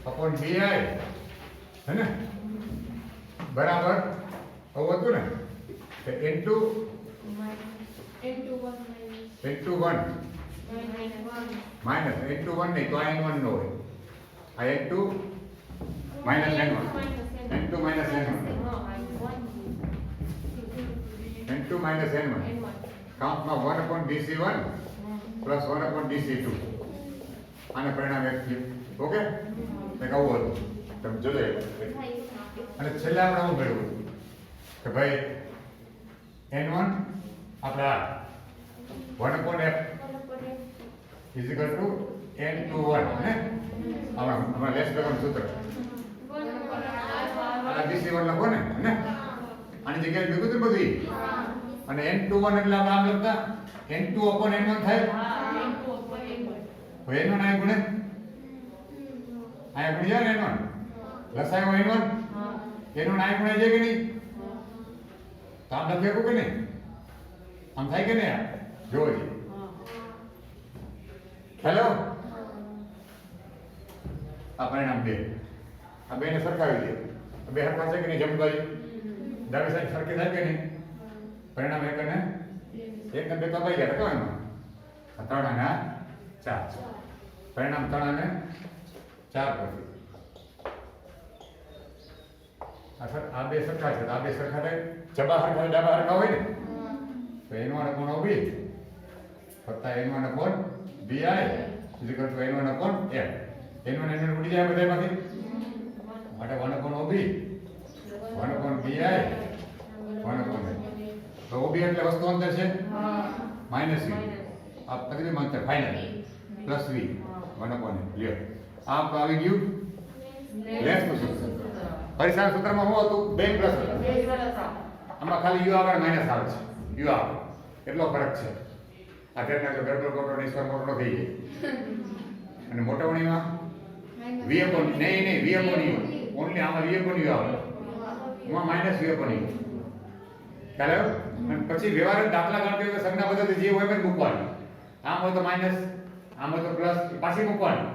Upon bi है ने बराबर આવું હતું ને કે into into 1 માઈનસ into 1 નહીં તો આ n1 નો હોય આ into minus n1 into minus n1 into minus n1 કાઉન્ટમાં 1 upon dc1 plus 1 upon dc2 આને પરિણામ એક થયું ઓકે મેં કહું હતું તમે જોજો અને છેલ્લે આપણે આવું મેળવ્યું કે ભાઈ n1 આપણે આ 1 upon f is equal to n21 ને આમાં લેસ બેકનું સૂત્ર આ dc1 લખો ને આની જગ્યાએ ભેગું તો બધું અને n21 એટલે આપણે આમ લખતા n2 upon n1 થાય હવે n1 આયા ગુણે આયા ગુણી જાય ને n1 લસાયો n1 n1 આયા ગુણાય છે કે નહીં તો આમ લખે કે નહીં આમ થાય કે નહીં જોવો જી હેલો આ પરિણામ બે આ બેને સરખાવી દે બે હરખા છે કે નહીં જમણી બાજુ ડાબી સાઈડ સરખી થાય કે નહીં પરિણામ એક ને બે કપાઈ ગયા તો એમાં 3 અને 4 પરિણામ 3 અને 4 પછી આ બે સરખા છે આ બે સરખા થાય જબા હરખા ડાબા હરખા હોય ને તો n1 upon ob વત્તા n1 upon bi is equal to n1 upon f n1 ઉડી જાય બધામાંથી માટે 1 upon ob 1 upon bi 1 upon f તો ob એટલે વસ્તુ અંતર છે માઈનસ v આ પ્રતિબિંબ અંતર final plus v 1 upon f લ્યો આ આવી ગયું લેસનું સૂત્ર પરિસાર સૂત્રમાં શું હતું બે પ્લસ આમાં ખાલી u આગળ માઈનસ આવે છે u આગળ એટલો ફરક છે આ ઘરના જો ગરબડ કોટો નિસ્વર મોટો થઈ જાય અને મોટવણીમાં v upon નહીં v upon u ઓન્લી આમાં v upon u આવે એમાં માઈનસ v upon u ખ્યાલ આવ્યો અને પછી વ્યવહારિક દાખલા ગણતી વખતે સંજ્ઞા પદ્ધતિ જે હોય એ મૂકવાની આમ હોય તો માઈનસ આમ હોય તો પ્લસ પાછી મૂકવાની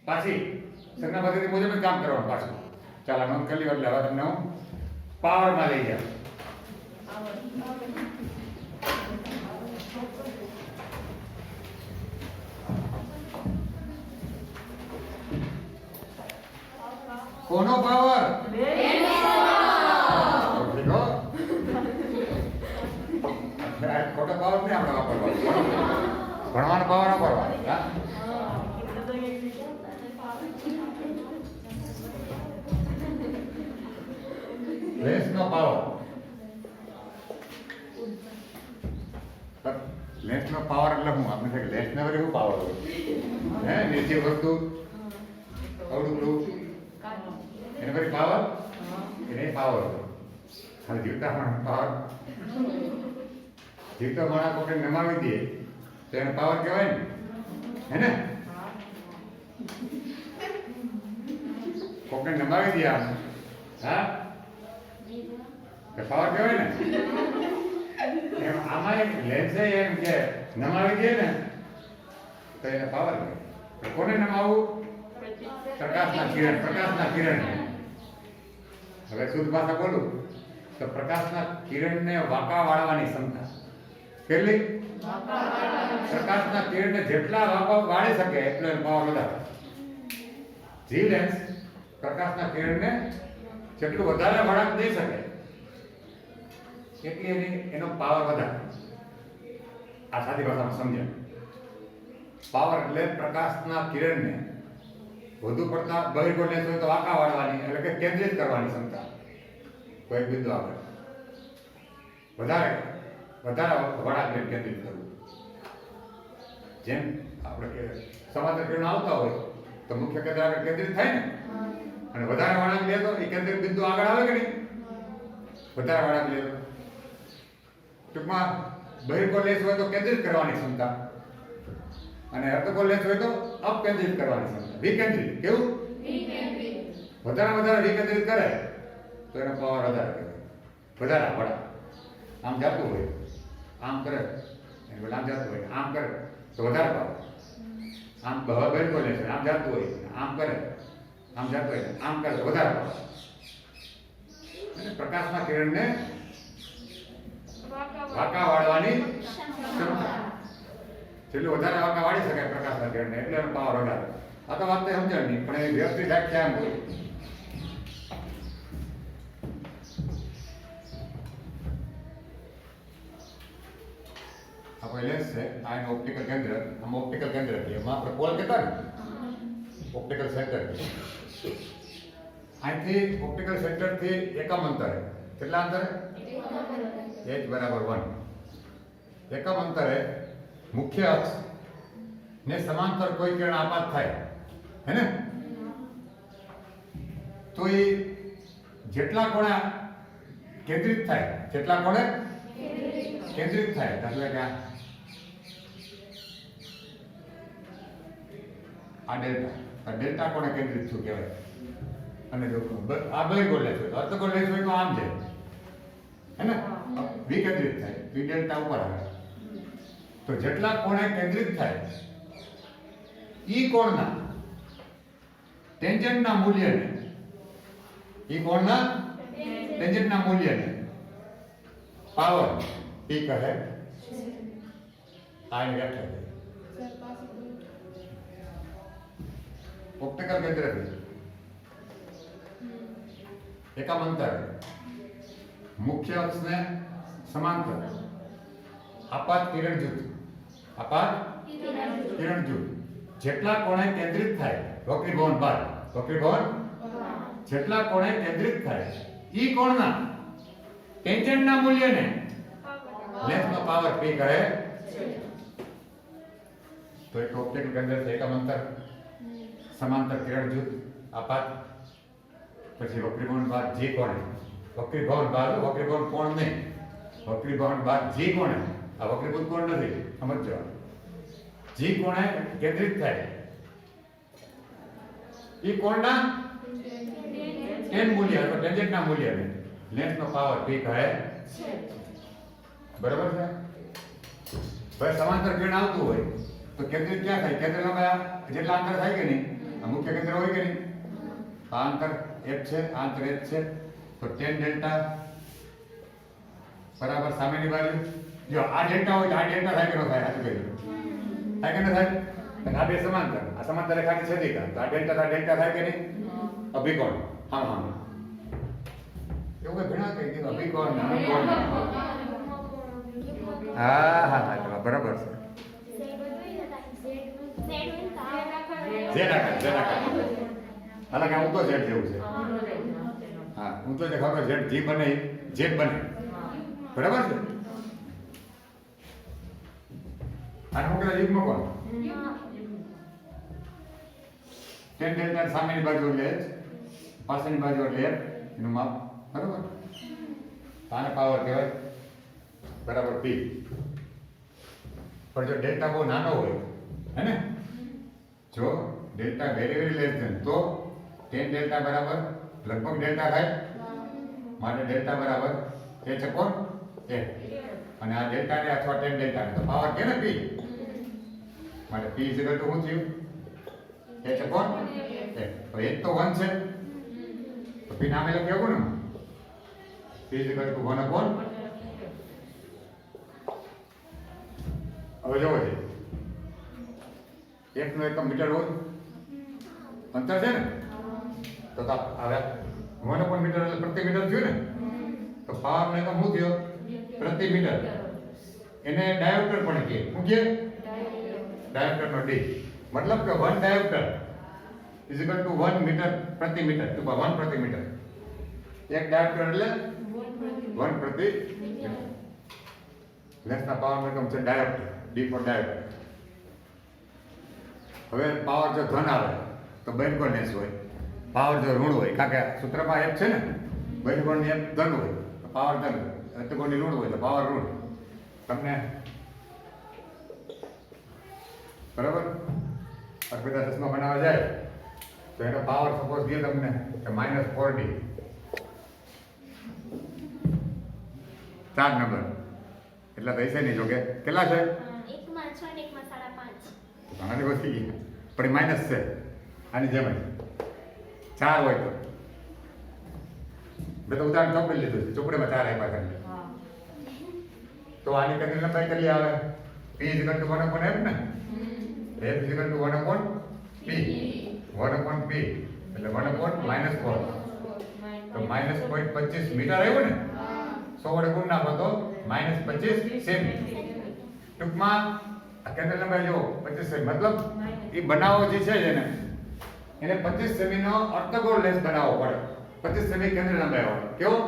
પાછી સંજ્ઞા પદ્ધતિ મુજબ જ કામ કરવાનું પાછું ચાલો નોંધ કરી લ્યો એટલે હવે તમને હું પાવરમાં લઈ જાઉં કોનો પાવર ખોટો પાવર નહીં આપણે વાપરવાનો ભણવાનો પાવર વાપરવાનો લેન્સનો પાવર લેન્સનો પાવર એટલે હું આપણે કે લેન્સને વડે શું પાવર હોય હે નીચે વસ્તુ અવળું એને વડે પાવર એને પાવર હોય જીવતા માણસ પાવર જીવતો માણસ કોઈને નમાવી દે તો એને પાવર કહેવાય ને હે ને કોઈને નમાવી દે આમ હા પાવર કહેવાય ને એમ આમાં એક લેન્સે એમ કે નમાવી દે ને તો એને પાવર કહેવાય કોને નમાવવું પ્રકાશના કિરણ હવે શુદ્ધ ભાષા બોલું તો પ્રકાશના કિરણને વાંકા વાળવાની ક્ષમતા કેટલી પ્રકાશના કિરણને જેટલા વાંકા વાળી શકે એટલો એનો પાવર વધારે જી લેન્સ પ્રકાશના કિરણને જેટલું વધારે વળાંક દઈ શકે એટલી એનો પાવર વધારે આ સાદી ભાષામાં સમજ્યા પાવર એટલે પ્રકાશના કિરણને વધુ પડતા બહિર્ગોળ લેન્સ હોય તો વાંકા વાળવાની એટલે કે કેન્દ્રિત કરવાની ક્ષમતા કોઈ બિંદુ આગળ વધારે વળાંક કેન્દ્રિત કરવું જેમ આપણે કે સમાંતર કિરણો આવતા હોય તો મુખ્ય કેન્દ્ર આગળ કેન્દ્રિત થાય ને અને વધારે વળાંક લે તો એ કેન્દ્રિત બિંદુ આગળ આવે કે નહીં વધારે વળાંક લે તો ટૂંકમાં બહિર્ગોળ લેન્સ હોય તો કેન્દ્રિત કરવાની ક્ષમતા અને અર્ધગોળ લેન્સ હોય તો અપકેન્દ્રિત કરવાની ક્ષમતા વિકેન્દ્રિત કેવું વધારે વિકેન્દ્રિત કરે તો એનો પાવર વધારે કહેવાય વધારે વળાંક આમ જાતું હોય આમ કરે એને આમ જાતું હોય આમ કરે તો વધારે પાવર આમ બહિર્ગોળ લેન્સ આમ જાતું હોય આમ કરે આમ જતો હોય આમ કરે તો વધારે પાવર. અને પ્રકાશના કિરણને વાંકા વાળવાની ક્ષમતા. જેટલું વધારે વાંકા વાળી શકાય પ્રકાશના કિરણને એટલે એનો પાવર વધારે. આ તો વાત તો સમજણ નહીં પણ એ વ્યવસ્થિત વ્યાખ્યા એમ બોલી. આપણે લેન્સ છે આ એનું ઓપ્ટિકલ કેન્દ્ર. આમ ઓપ્ટિકલ કેન્દ્ર છે એમાં આપણે પોલ કહેતા ને ઓપ્ટિકલ સેન્ટર. અહીંથી ઓપ્ટિકલ સેન્ટરથી એકમ અંતરે કેટલા અંતરે h બરાબર 1 એકમ અંતરે મુખ્ય અક્ષ ને સમાંતર કોઈ કિરણ આપાત થાય હે ને તો એ જેટલા કોણે કેન્દ્રિત થાય જેટલા કોણે કેન્દ્રિત થાય દાખલા કે આ ડેલ્ટા કોણે કેન્દ્રિત થયું કહેવાય. અને જો આ બહિર્ગોળ લેશ હોય તો અર્ધગોળ લેશ હોય તો આમ જાય હે ને વિકેન્દ્રિત થાય વિ ડેલ્ટા ઉપર આવે. તો જેટલા કોણે કેન્દ્રિત થાય ઈ કોણના ટેન્જન્ટના મૂલ્યને ઈ કોણના ટેન્જન્ટના મૂલ્યને પાવર ઈ કહે. આ વ્યાખ્યા છે ઓપ્ટિકલ કેન્દ્રથી એકમ અંતર મુખ્ય અક્ષને સમાંતર આપાત કિરણ જૂથ જેટલા કોણે કેન્દ્રિત થાય વક્રીભવન બાદ જેટલા કોણે કેન્દ્રિત થાય ઈ કોણના ટેન્જન્ટના મૂલ્યને લેન્સનો પાવર p કહે. તો એક ઓપ્ટિકલ કેન્દ્રથી એકમ અંતર સમાંતર કિરણ જૂથ આપાત પછી વક્રીભવન બાદ જે કોણે વક્રીભવન કોણ નહીં વક્રીભવન બાદ જે કોણે આ વક્રીભૂત કોણ નથી સમજો જે કોણે કેન્દ્રિત થાય એ કોણના ટેન મૂલ્ય અથવા ટેન્જન્ટના મૂલ્યને લેન્સનો પાવર p કહે. બરાબર છે. હવે સમાંતર કિરણ આવતું હોય તો કેન્દ્રિત ક્યાં થાય કેન્દ્રમાં જેટલા અંતર થાય કે નહીં આ મુખ્ય કેન્દ્ર હોય કે નહીં આ અંતર h છે આ અંતર h છે તો tan ડેલ્ટા બરાબર સામેની બાજુ જો આ ડેલ્ટા હોય તો આ ડેલ્ટા થાય કે ન થાય સાચું કહ્યું થાય કે ન થાય. આ બે સમાંતર આ સમાંતર રેખાની છેદિકા તો આ ડેલ્ટા થાય કે નહીં અભિકોણ હા એવું કઈ ઘણા કહી દીધું અભિકોણ હા બરાબર છે. હાલાકી હું તો ઝેડ જેવું છે હા હું તો ખબર ઝેડ જી બને ઝેડ બને બરાબર છે. અને હું કહેવાય યુગ્મ કોણ ટેન ડેલ્ટા સામેની બાજુ એટલે h પાછળની બાજુ એટલે f એનું માપ બરાબર. આને પાવર કહેવાય બરાબર p. પણ જો ડેલ્ટા બહુ નાનો હોય હે ને જો ડેલ્ટા વેરી લેસ ધેન તો tan ડેલ્ટા બરાબર લગભગ ડેલ્ટા થાય માટે ડેલ્ટા બરાબર h અપોન a અને આ ડેલ્ટા ને અથવા tan ડેલ્ટા ને તો પાવર કે ને p માટે p ઇઝ ઇક્વલ ટુ શું થયું h અપોન a. તો h તો 1 છે તો p નામે લખી આપો ને p is equal to 1 upon. હવે જોવો છે 1 નો એકમ મીટર હોય અંતર છે ને તો હવે 1 અપોન મીટર એટલે પ્રતિ મીટર થયું ને તો પાવર નો એકમ શું થયો પ્રતિ મીટર. એને ડાયોપ્ટર પણ કહે શું કહે ડાયોપ્ટર નો d મતલબ કે 1 dioptre is equal to 1 metre પ્રતિ મીટર તો 1 પ્રતિ મીટર. એક ડાયોપ્ટર એટલે 1 પ્રતિ મીટર. લેન્સના પાવર નો એકમ છે ડાયોપ્ટર d ફોર ડાયોપ્ટર. હવે પાવર જો ધન આવે તો બહિર્ગોળ લેન્સ હોય પાવર જો ઋણ હોય કારણ કે સૂત્રમાં f છે ને બહિર્ગોળની f ધન હોય તો પાવર ધન અર્ધગોળની ઋણ હોય તો પાવર ઋણ. તમને બરાબર અર્પિતા ચશ્મા બનાવવા જાય તો એનો પાવર સપોઝ દે તમને કે -4d 4 નંબર એટલા તો હશે નહીં જોકે કેટલા છે એકમાં 6 ને એકમાં 5.5 ઘણાની વસ્તી ગઈ પણ માઇનસ છે આની જેમ જ 4 હોય તો મેં તો ઉદાહરણ ચોપડી લીધું છે, ચોપડીમાં 4 આપ્યા છે. તો આની કેટલી લંબાઈ કેટલી આવે? p = 1/f ને, f = 1/p, 1/p એટલે 1/-4 તો -0.25 મીટર આવ્યું ને. 100 વડે ગુણ નાખો તો -25 સેમી. ટૂંકમાં આ કેન્દ્ર લંબાઈ જો 25 સેમી, મતલબ એ બનાવો જે છે એને 25 સેમીનો અર્ધગોળ લેન્સ બનાવવો પડે. 25 સેમી કેન્દ્ર લંબાઈ હોય કેવો?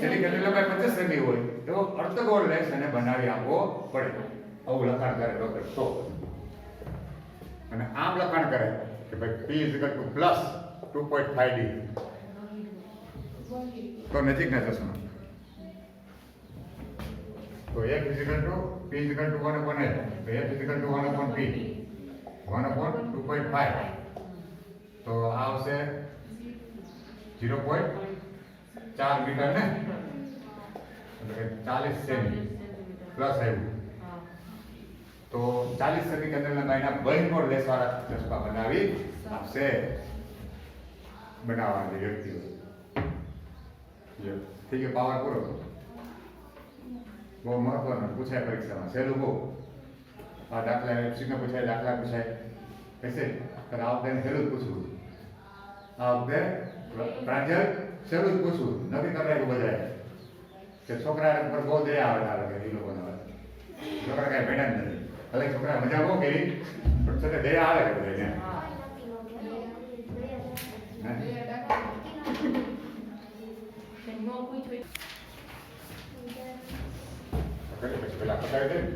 જેની કેન્દ્ર લંબાઈ 25 સેમી હોય એવો અર્ધગોળ લેન્સ એને બનાવી આપવો પડે. આવું લખાણ કરે ડોક્ટર. તો અને આમ લખાણ કરે કે ભાઈ p = +2.5d. તો નજીકના ચશ્મા તો f = p = 1/f, તો f = 1/p, 1/2.5 તો આ આવશે 0.4 મીટર ને, એટલે કે 40 સેમી પ્લસ આવ્યું. તો 40 સેમી કેન્દ્ર લંબાઈના બહિર્ગોળ લેસવાળા ચશ્મા બનાવી આપશે બનાવવાની વ્યક્તિઓ. ઠીક છે, પાવર પૂરો. બહુ મહત્વનું પૂછાય પરીક્ષામાં, સહેલું બહુ. આ દાખલા એપ્સિકને પૂછાય, દાખલા પૂછાય કહેશે તો આ વખતે સહેલું જ પૂછવું. આ વખતે પ્રાંજલ સહેલું જ પૂછવું, નથી કરાયું બધાએ કે છોકરા ઉપર બહુ દયા આવે કે એ લોકોને છોકરા કાંઈ ભેડા જ નથી. ભલે છોકરા મજા બહુ કરી પણ છતાં દયા આવે કે બધાને. પછી પેલા પતાવી દે ને,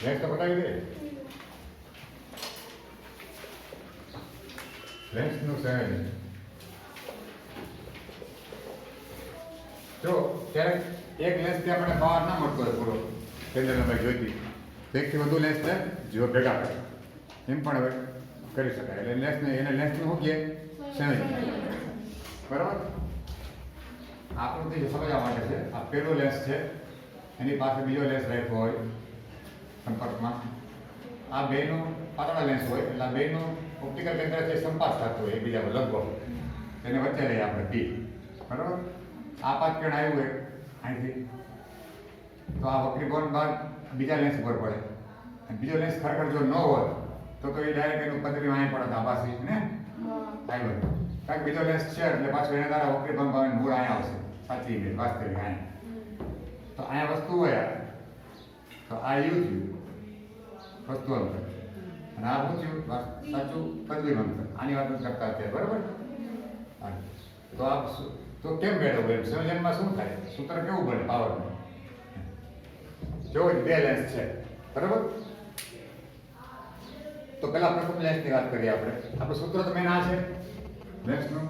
લેન્સ તો પતાવી દે. લેન્સનું સાઈઝ જો ક્યારેક એક લેન્સથી આપણે પાવર ના મળતો હોય પૂરો કેન્દ્ર લંબાઈ જોઈતી, એકથી વધુ લેન્સ છે જો ભેગા કરે એમ પણ હવે કરી શકાય. એટલે લેન્સને એને લેન્સનું શું કહે? સંયોજન. બરાબર. આકૃતિ સમજવા માટે છે. આ પેલો લેન્સ છે, એની પાસે બીજો લેન્સ રાખ્યો હોય સંપર્કમાં. આ બેનો પાતળા લેન્સ હોય એટલે આ બેનો ઓપ્ટિકલ કેન્દ્રથી સંપાત થતો હોય એકબીજા પર લગભગ, એને વચ્ચે લઈએ આપણે ડી. બરાબર. આપાત કિરણ આવ્યું હોય અહીંથી તો આ વક્રી કોણ બાદ બીજા લેન્સ ઉપર પડે, અને બીજો લેન્સ ખરેખર જો ન હોય તો એ ડાયરેક્ટ એનું પતરી અહીં પડે આપાસી ને આવ્યું. કારણ કે બીજો લેન્સ છે એટલે પાછું એના દ્વારા વક્રી કોણ ભાવે મૂળ અહીંયા આવશે, સાચી ઇમેજ વાસ્તવિક અહીંયા. તો અહીંયા વસ્તુ હોય તો આ યુ થયું વસ્તુ અંતર, અને આ શું થયું સાચું પદવી અંતર. આની વાત કરતા છે. બરાબર. તો આ તો કેમ મેળવવું એમ સંયોજનમાં શું થાય? સૂત્ર કેવું બને પાવરનું? જો બે લેન્સ છે. બરાબર. તો પેલા પ્રથમ લેન્સની વાત કરીએ આપણે. આપણું સૂત્ર તો મેન આ છે લેન્સનું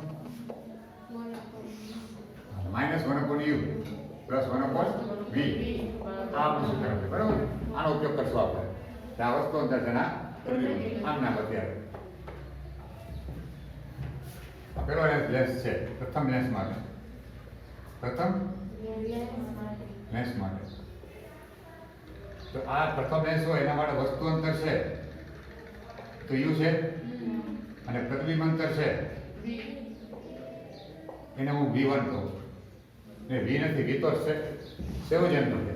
-1/u + 1/v. આ આપણું સૂત્ર છે. બરાબર. આનો ઉપયોગ કરશું આપણે. આ વસ્તુ અંદર જણા આમ નામ અત્યારે પેલો લેન્સ છે પ્રથમ લેન્સ માટે. પ્રથમ લેન્સ માટે તો આ પ્રથમ લેન્સ હોય એના માટે વસ્તુ અંતર છે તો યુ છે, અને પ્રતિબિંબ અંતર છે એને હું v1 કહું. ને v નથી, v તો સંયોજનનું છે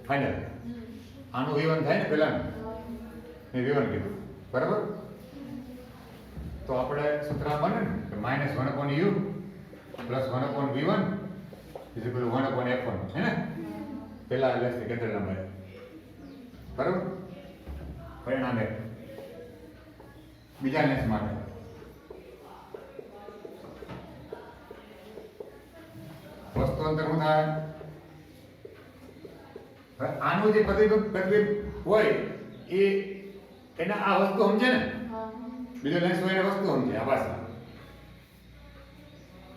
ફાઇનલ. આનું v1 થાય ને પેલાનું, મેં v1 કીધું. બરાબર. તો આપણે સૂત્ર બને ને -1/u + 1/v1 = 1/f1 હે ને, પેલા લેન્સની કેન્દ્ર લંબાઈ. બરાબર. પરિણામે બીજા લેન્સ માટે વસ્તુ અંતર શું થાય? આનું જે પ્રતિબિંબ હોય એ એને આ વસ્તુ સમજે ને, બીજો લેન્સ હોય એને વસ્તુ સમજે આ પાસે.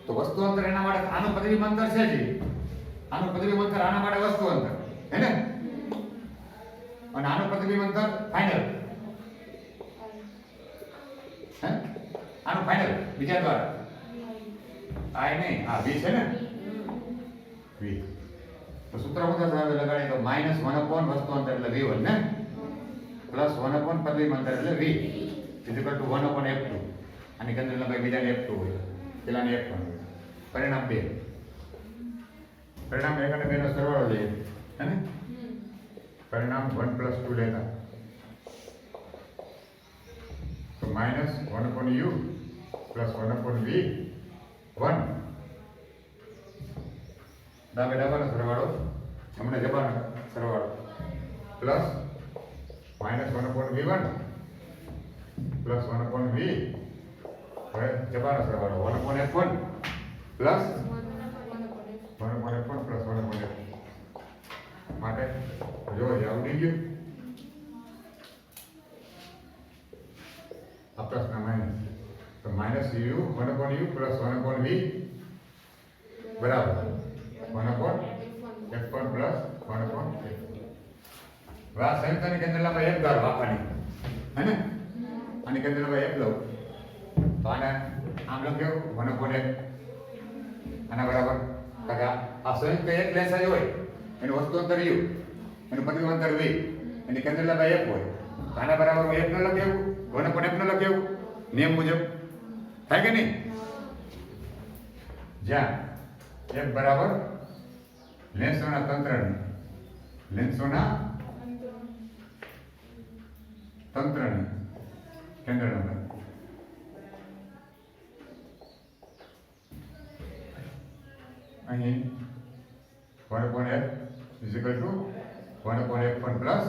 તો વસ્તુ અંતર એના માટે આનું પ્રતિબિંબ અંતર છે જ, આનું પ્રતિબિંબ અંતર આના માટે વસ્તુ અંતર હે ને, અને આનું પ્રતિબિંબ અંતર ફાઇનલ હે, આનું ફાઇનલ બીજા દ્વારા આ નહીં, આ v છે ને v. તો સૂત્ર શું થશે હવે લગાડીએ તો -1/વસ્તુ અંતર એટલે v1 ને + 1/પ્રતિબિંબ અંતર એટલે v = 1/f2. અને અને કેન્દ્ર લંબાઈ બીજાને F2 હોય, પેલાને F1 હોય. પરિણામ 2. પરિણામ 1 અને 2 નો સરવાળો લઈએ, હે ને? પરિણામ 1 + 2 લેતા તો -1/u + 1/v 1 ડાબાનો સરવાળો, હમણાં જબાનો સરવાળો પ્લસ -1/v1 પ્લસ 1/v, હવે જબાનો સરવાળો 1/f1 plus 1/f1 plus 1/f માટે જો આવડી ગયું આ પ્લસ ના માઇનસ, તો -u 1/u પ્લસ 1/v બરાબર 1/f1 પ્લસ 1/f. હવે આ સંયુક્તની કેન્દ્ર લંબાઈ 1 ધારો આપવાની, હે ને? આની કેન્દ્ર લંબાઈ 1 લઉં તો આને આમ લખ્યો 1/f, આના બરાબર. કારણ આ સંયુક્ત એક લેન્સ જ હોય, એનું વસ્તુ અંતર u, એનું પરિમાણ અંતર v, એની કેન્દ્ર લંબાઈ 1 હોય, તો આના બરાબર 1 ન લખ્યું, 1/f ન લખ્યું નિયમ મુજબ, થાય કે નહીં? જ્યાં f બરાબર લેન્સોના તંત્રની કેન્દ્ર લંબાઈ. અહીં 1/f = 1/f1 પ્લસ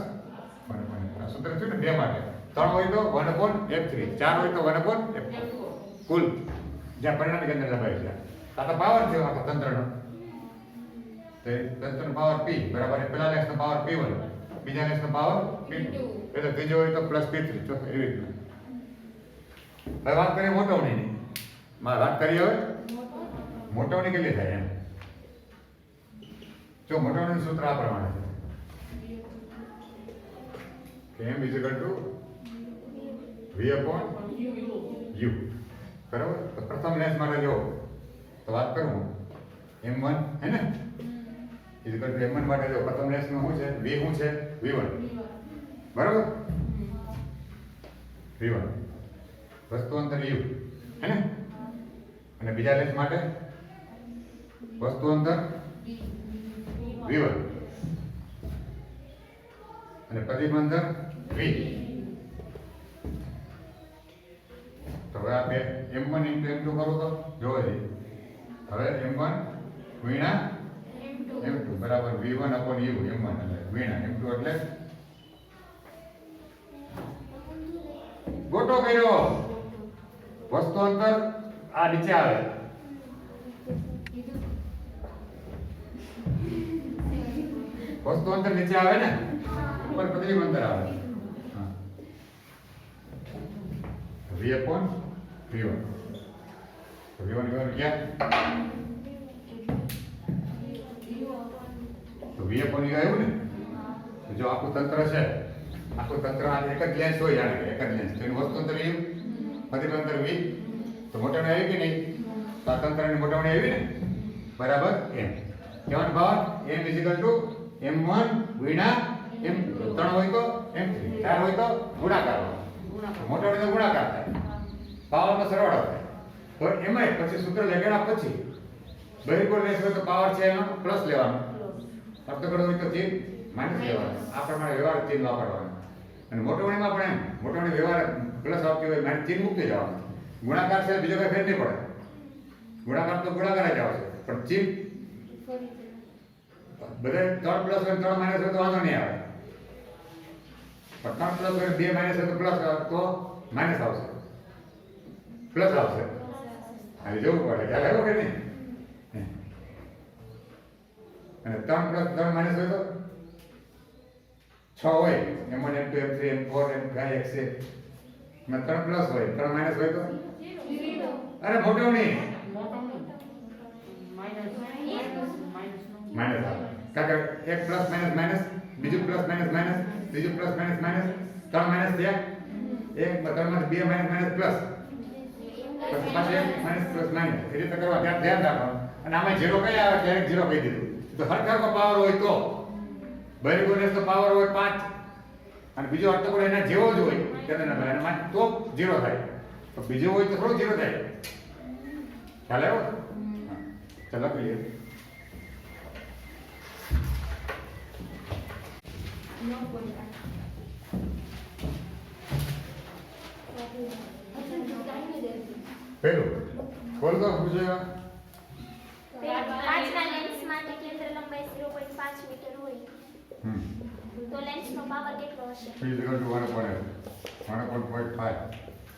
1/f. સૂત્ર છે ને બે માટે. 3 હોય તો 1/f3, 4 હોય તો 1/f4. કુલ જ્યાં પરિણામી કેન્દ્ર લંબાઈ છે, આ તો પાવર છે આખા તંત્રનો. તે તંત્રનો પાવર p બરાબર પેલા લેન્સનો પાવર p1, બીજા લેન્સનો પાવર p2, એટલે ત્રીજો હોય તો +p3, ચોથો એવી રીતના. હવે વાત કરીએ મોટવણીની. વાત કરીએ હવે મોટવણી કેટલી થાય એમ. જો મોટવણીનું સૂત્ર આ પ્રમાણે છે કે m = v/u. બરાબર? તો પ્રથમ લેન્સ માટે જો તો વાત કરું m1, હે ને? m1 માટે જો પ્રથમ લેન્સમાં શું છે, v શું છે, v1, બરાબર? v1 વસ્તુ અંતર u, હે ને? અને બીજા લેન્સ માટે વસ્તુ અંતર v1 અને પરિમાણ અંતર v. તો હવે આ બે m1 × m2 કરો તો જોવો છે. હવે m1 ગુણ્યા m2 બરાબર v1/u, m1 એટલે ગુણ્યા m2 એટલે ગોટો કર્યો. વસ્તુ અંતર આ નીચે આવે, વસ્તુ અંતર નીચે આવે ને, ઉપર પરિમાણ અંતર આવે. v/v1 તો v1 ક્યાં તો v/u આવ્યું ને. જો આખું તંત્ર છે, આખું તંત્ર આ એક જ લેન્સ હોય, જાણે એક જ લેન્સ, તેનું વસ્તુ અંતર u, પરિમાણ અંતર v, તો મોટવણી આવી કે નહીં? તો આ તંત્રની મોટવણી આવી ને, બરાબર m. કહેવાનો ભાવ m = m1 ગુણ્યા m2. 3 હોય તો m3, 4 હોય તો ગુણાકાર. મોટવણીનો ગુણાકાર થાય, પાવરનો સરવાળો થાય. તો એમાંય પછી સૂત્ર લગાડ્યા પછી બહિર્ગોળ લેન્સ હોય તો પાવર છે એનો પ્લસ લેવાનો, અર્ધગોળ હોય તો ચિહ્ન માઇનસ લેવાનો. આ પ્રમાણે વ્યવહાર ચિહ્ન વાપરવાનો. અને મોટવણીમાં પણ એમ, મોટવણી વ્યવહાર પ્લસ આવતી હોય માઇનસ ચિહ્ન મૂકી જવાનું. ગુણાકાર છે બીજો કઈ ફેર નહીં પડે. ગુણાકાર તો ગુણાકાર જ આવશે, પણ ચિહ્ન બધે 3 પ્લસ હોય 3 માઇનસ હોય તો વાંધો નહીં આવે. પણ 3 પ્લસ હોય 2 માઇનસ હોય તો પ્લસ તો માઇનસ આવશે, પ્લસ આવશે. હવે જોવું પડે ખ્યાલ આવ્યો કે નહીં? અને 3 પ્લસ 3 માઇનસ હોય તો 6 હોય, m1 m2 m3 m4 m5 x ને 3 પ્લસ હોય 3 માઇનસ હોય તો 0. અરે મોટવણી માઇનસ આવે. કારણ કે એક પ્લસ માઇનસ માઇનસ, બીજું પ્લસ માઇનસ માઇનસ, ત્રીજું પ્લસ માઇનસ માઇનસ, 3 માઇનસ થયા, એક 3 માંથી 2 માઇનસ માઇનસ પ્લસ, પછી પાછું 1 માઇનસ પ્લસ માઇનસ, એ રીતે કરવા ધ્યાન રાખવાનું. અને આમાં 0 કઈ આવે, ક્યારેક 0 કહી દીધું. તો હરખરખો પાવર હોય તો બહિર્ગોળ તો પાવર હોય 5 અને બીજો અર્ધગોળ એના જેવો જ હોય તેના તો 0 થાય. તો બીજું હોય તો થોડો ઝીરો થાય. ખ્યાલ આવ્યો? હા. ચાલો લખી લઈએ. પેલું બોલ તો પૂછે. કાચના લેન્સ માટે કેન્દ્ર લંબાઈ 0.5 મીટર હોય તો લેન્સનો પાવર કેટલો હશે? Physical to 1.5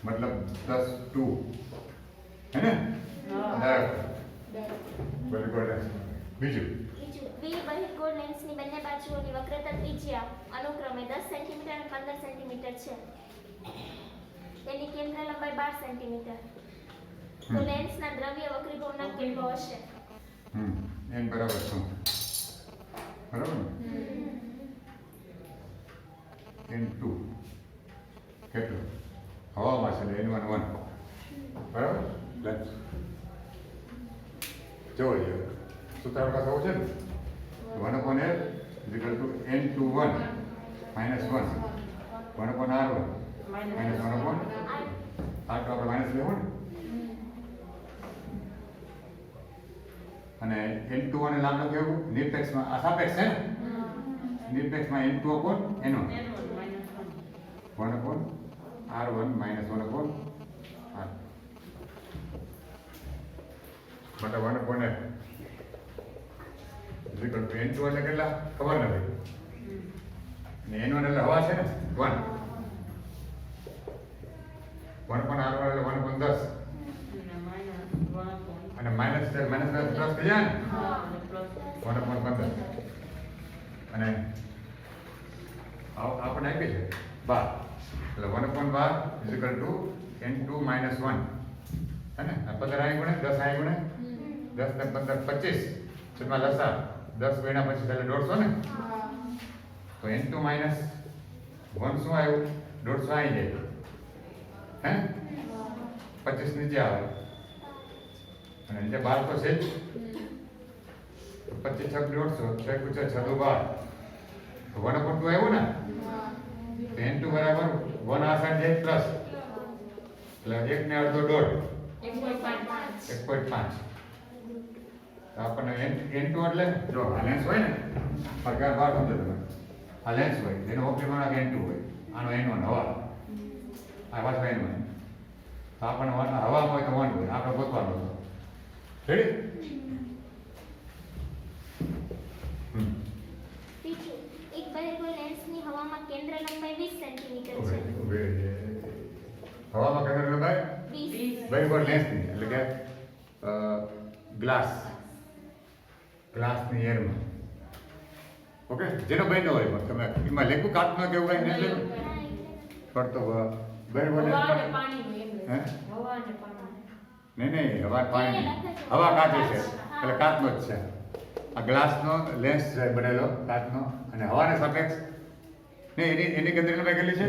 मतलब 10 2 है ना? Very good. બીજું બીજું વી બહિર્ગોળ લેન્સની બંને બાજુઓની વક્રતા ત્રિજ્યા અનુક્રમે 10 સેન્ટીમીટર અને 15 સેન્ટીમીટર છે. તેની કેન્દ્ર લંબાઈ 12 સેન્ટીમીટર. તો લેન્સના દ્રવ્ય વક્રીભવનાંક કેટલો હશે? n બરાબર શું? બરાબર ને? n2 કેટલું? હવામાં છે એટલે n1 1 બરાબર? લેન્સ જોઈ સૂત્ર પાસે આવું છે ને 1/l n21 -1 1/r1 -1/r તો આપણે માઇનસ લેવું ને. અને n21 ને નામ લખ્યું નિરપેક્ષમાં આ સાપેક્ષ છે ને નિરપેક્ષમાં n2 upon n1 1/r1 -1/r मतलब 1/l n2 એટલે કેટલા ખબર નથી ને n1 એટલે હવા છે ને 1 1/r1 એટલે 1/10 અને માઇનસ પ્લસ થઈ જાય ને 1/15 અને આપણે આપી છે 12 એટલે 1/12 n2 - 1 है ना? 15 आई गुणे 10 आई गुणे 10 ने 15 25 છેદમાં લસા 10 ગુણ્યા 25 એટલે 150 ને તો n2 - 1 શું આવ્યું 150 આવી જાય હે 25 નીચે આવે અને નીચે 12 તો છે જ 25 છક 150 6 ગુણ્યા 6 તો 12 તો 1/2 આવ્યું ને તો n2 બરાબર 1 આ સાઈડ જાય પ્લસ એટલે 1 ને અડધો દોઢ 1.5 તો આપણને n2 એટલે જો આ લેન્સ હોય ને પ્રકાર બાર સમજો તમે આ લેન્સ હોય એનો ઓપ્ટિમમ n2 હોય આનો n1 હવા આ પાછો n1 તો આપણને હવામાં હોય તો 1 હોય આપણે ગોતવાનું રેડી. ત્રીજું એક બહિર્ગોળ લેન્સની હવામાં કેન્દ્ર લંબાઈ 20 સેન્ટીમીટર છે. હવામાં કેન્દ્ર લંબાઈ 20 બહિર્ગોળ લેન્સની એટલે કે ગ્લાસની એરમાં ઓકે જેનો બન્યો હોય પણ તમે એમાં લેખું કાચમાં કેવું કઈ નહીં લેવું પડતો બહિર્ગોળ લેન્સ હે નહીં હવા પાણી હવા કાચી છે એટલે કાચનો જ છે. આ ગ્લાસનો લેન્સ છે બનેલો કાચનો અને હવાને સાપેક્ષ ને એની કેન્દ્ર લંબાઈ કેટલી છે?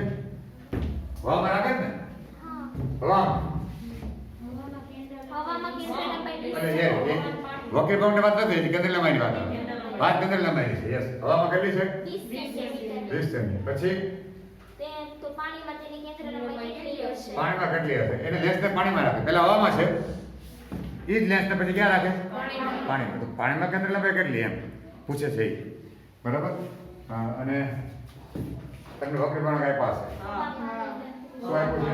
હવામાં રાખે ને હવામાં કેન્દ્ર લંબાઈ અને એ વકીલ બાઉન્ડ વાત નથી કેન્દ્ર લંબાઈની વાત કેન્દ્ર લંબાઈની છે યસ હવામાં કેટલી છે 20 સેન્ટીમીટર. 20 સેન્ટીમીટર પછી તો પાણીમાં તેની કેન્દ્ર લંબાઈ કેટલી હશે? પાણીમાં કેટલી હશે એને લેન્સને પાણીમાં રાખે પહેલા હવામાં છે એ જ લેન્સને પછી ક્યાં રાખે પાણીમાં તો પાણીમાં કેન્દ્ર લંબાઈ કેટલી એમ પૂછે છે એ બરાબર અને તમને વકીલ બાઉન્ડ કઈ પાસે શું આપ્યું છે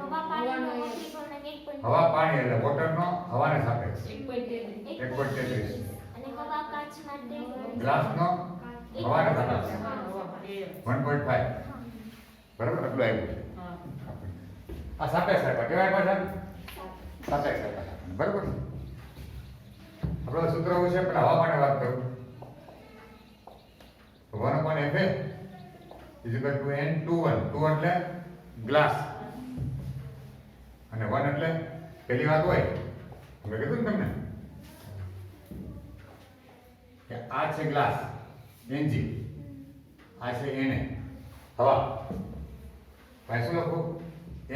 હવા પાણીનો વક્રીભવનાંક 1.5 હવા પાણી એટલે વોટરનો હવાને સાપેક્ષ 1.33 અને હવા કાચ માટે ગ્લાસનો હવાને સાપેક્ષ 1.5 બરાબર આટલું આવ્યું છે આ સાપેક્ષ આપ્યા કેવા આપ્યા છે સાપેક્ષ આપ્યા છે બરાબર આપણો સૂત્ર એવું છે પેલા હવા માટે વાત કરું 1/fa is equal to n21 2 એટલે ગ્લાસ અને 1 એટલે પેલી વાત હોય મેં કીધું ને તમને કે આ છે ગ્લાસ Ng આ છે Na હવા ભાઈ શું લખું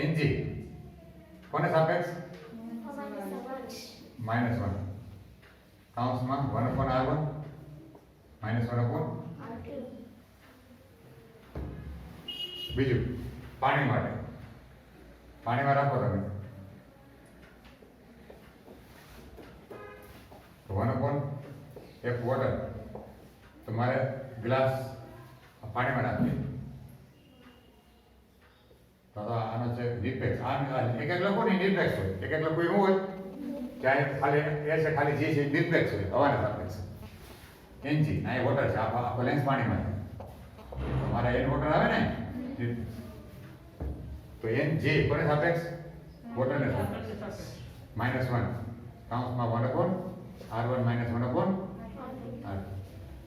Ng કોને સાપેક્ષ હવાની સમક્ષ -1 કૌંસમાં 1/r1 -1/r2 બીજું પાણી માટે પાણીમાં રાખો તમે તો 1/f વોટર તમારે ગ્લાસ પાણીમાં નાખી તો આનો છે રિફ્લેક્સ એક એક લખો ને રિફ્લેક્સ હોય એક એક લખો એવું હોય ચાહે ખાલી એ છે ખાલી જે છે રિફ્લેક્સ હોય હવાના સાપેક્ષ એનજી આ વોટર છે આખો લેન્સ પાણીમાં છે તમારા એન વોટર આવે ને તો એન જે કોને સાપેક્ષ વોટરને સાપેક્ષ -1 કૌંસમાં 1/r1 -1/r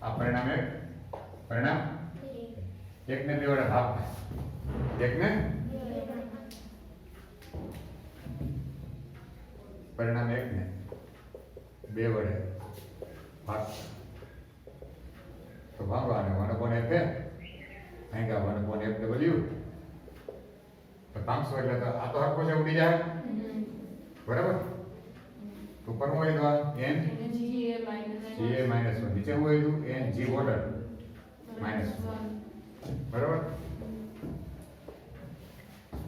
આ પરિણામ એકને બે વડે ભાગ એકને પરિણામ એકને બે વડે ભાગ તો ભાગો આને 1/f અહીં 1/fw તો 500 એટલે તો આ તો હરખો છે ઉડી જાય બરાબર ઉપર હું હોય તો n ga -1 નીચે હું હોય તો n g વોટર -1 બરાબર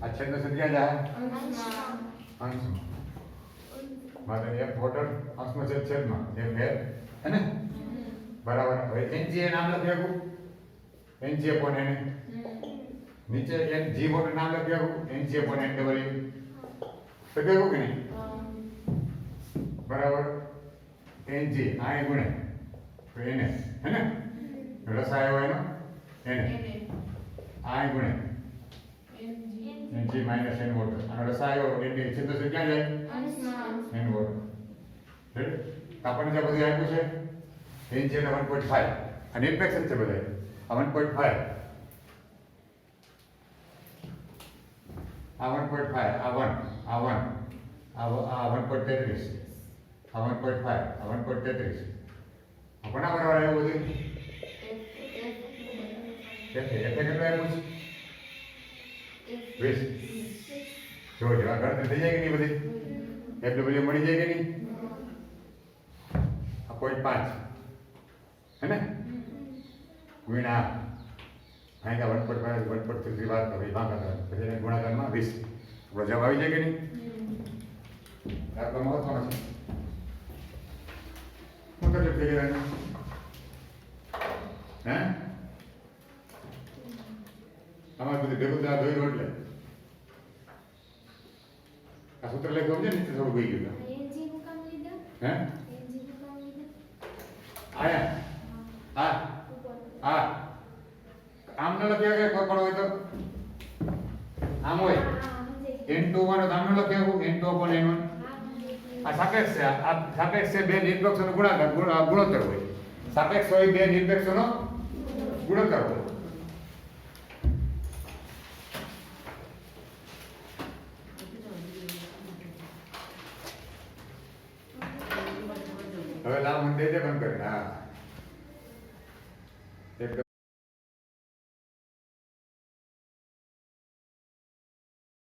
આ છેદનો છેદ ક્યાં જાય અંશમાં માટે f વોટર અંશમાં છેદ છેદમાં f હે ને બરાબર હવે n g નામ લખી આપું n g upon n નીચે n g વોટર નામ લખી આપું n g upon n w તો કેવું કે નહીં બરાબર n g આ ગુણે તો એને હે ને રસાય હોય એનો એને આ ગુણે n g minus n water અને રસાયો એટલે છેદનો છેદ ક્યાં જાય n વોટર રેડી આપણને જે બધું આપ્યું છે n g 1.5 અને ઇન્ફેક્શન છે બધા આ 1.5 આ 1.5 આ 1 આ 1 આ 1.33 આ 1.5 આ 1.33 આ કોના બરાબર આવ્યું બધું કેટલું આવ્યું છે 20 જો આ ગણતરી થઈ જાય કે નહીં બધી FW મળી જાય કે નહીં આ 0.5 है ना गुणा आएगा 1.5 1.33 बात कर भाग कर फिर गुणाकार में 20 तो जवाब આવી જાય કે નહીં आपका महत्व है मतलब जब देखे रहना हैं हमारे बुद्धि देखो तो दो ही रोड ले આ સૂત્ર લખો ને નીચે થોડું ગઈ ગયું એનજી નું કામ લીધા हैं એનજી નું કામ લીધા आया आ आ આમ ન લખ્યા કે કોઈ પણ હોય તો આમ હોય n2 માં આમ ન લખ્યા n2 upon n1 આ સાપેક્ષ છે આ સાપેક્ષ છે બે નિરપેક્ષોનો ગુણાકાર ગુણોત્તર હોય સાપેક્ષ હોય બે નિરપેક્ષોનો ગુણોત્તર હોય હવે લાવ મને દે બંધ કરી હા એક